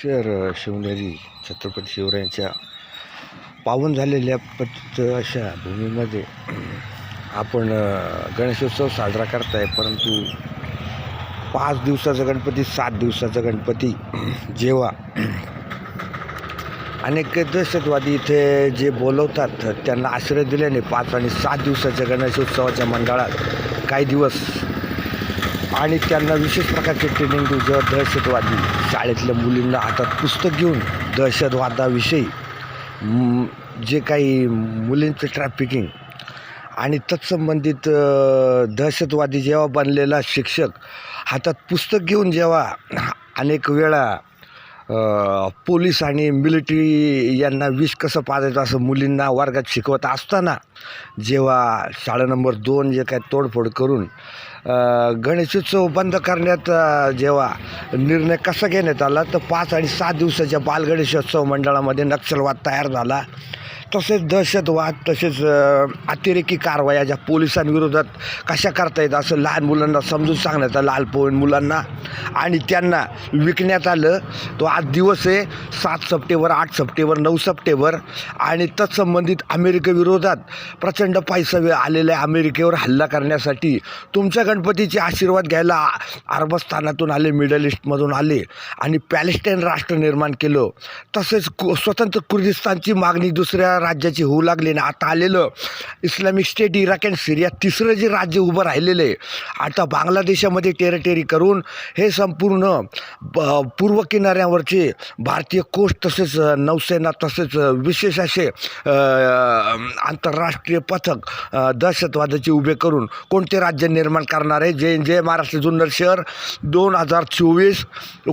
शहर शिवनेरी छत्रपती शिवरायांच्या पावन झालेल्या अशा भूमीमध्ये आपण गणेशोत्सव साजरा करताय. परंतु 5 दिवसाचा गणपती, 7 दिवसाचा गणपती जेव्हा अनेक दहशतवादी इथे जे बोलवतात त्यांना आश्रय दिल्याने 5 आणि 7 दिवसाच्या गणेशोत्सवाच्या मंडळात काही दिवस आणि त्यांना विशेष प्रकारचे ट्रेनिंग देऊ. जेव्हा दहशतवादी शाळेतल्या मुलींना हातात पुस्तक घेऊन दहशतवादाविषयी जे काही मुलींचं ट्रॅफिकिंग आणि तत्संबंधित दहशतवादी जेव्हा बनलेला शिक्षक हातात पुस्तक घेऊन जेव्हा अनेक वेळा पोलीस आणि मिलिटरी यांना विष कसं पाजायचं असं मुलींना वर्गात शिकवत असताना जेव्हा शाळा नंबर 2 जे काय तोडफोड करून गणेशोत्सव बंद करण्यात जेव्हा निर्णय कसा घेण्यात आला तर 5 आणि 7 दिवसाच्या बालगणेशोत्सव मंडळामध्ये नक्षलवाद तयार झाला. तसेच दहशतवाद, तसेच अतिरेकी कारवाया ज्या पोलिसांविरोधात कशा करता येत असं लहान मुलांना समजून सांगण्यात आलं, अल्पवयीन मुलांना, आणि त्यांना विकण्यात आलं. तो आज दिवस आहे 7 सप्टेंबर, 8 सप्टेंबर, 9 सप्टेंबर. आणि तत्संबंधित अमेरिकेविरोधात प्रचंड पैसा आलेल्या अमेरिकेवर हल्ला करण्यासाठी तुमच्या गणपतीचे आशीर्वाद घ्यायला अरबस्थानातून आले, मिडल ईस्टमधून आले आणि पॅलेस्टाईन राष्ट्र निर्माण केलं. तसेच स्वतंत्र कुर्दिस्तानची मागणी दुसऱ्या राज्याची होऊ लागली आणि आता आलेलं इस्लामिक स्टेट, इराक अँड सिरिया तिसरं जे राज्य उभं राहिलेलं आहे. आता बांगलादेशामध्ये टेरिटरी करून हे संपूर्ण पूर्व किनाऱ्यावरचे भारतीय कोस्ट, तसेच नौसेना, तसेच विशेष असे आंतरराष्ट्रीय पथक दहशतवादाचे उभे करून कोणते राज्य निर्माण करणार आहे. जय महाराष्ट्र जुन्नर शहर 2024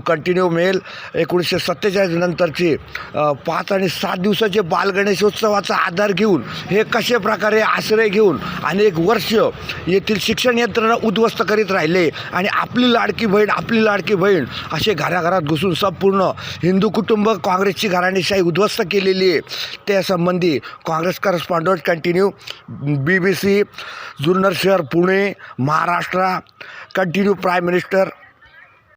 कंटिन्यू मेल 1947 नंतरचे 5 आणि 7 दिवसाचे बालगणेशोत्सवाचा आधार घेऊन हे कशा प्रकारे आश्रय घेऊन अनेक वर्ष येथील शिक्षण यंत्रणा उद्ध्वस्त करीत राहिले आणि आपली लाडकी बहीण असे घराघरात घुसून संपूर्ण हिंदू कुटुंब काँग्रेसची घराणेशाही उद्ध्वस्त केलेली आहे. त्यासंबंधी Congress correspondent continue BBC Junnar शहर Pune Maharashtra continue prime minister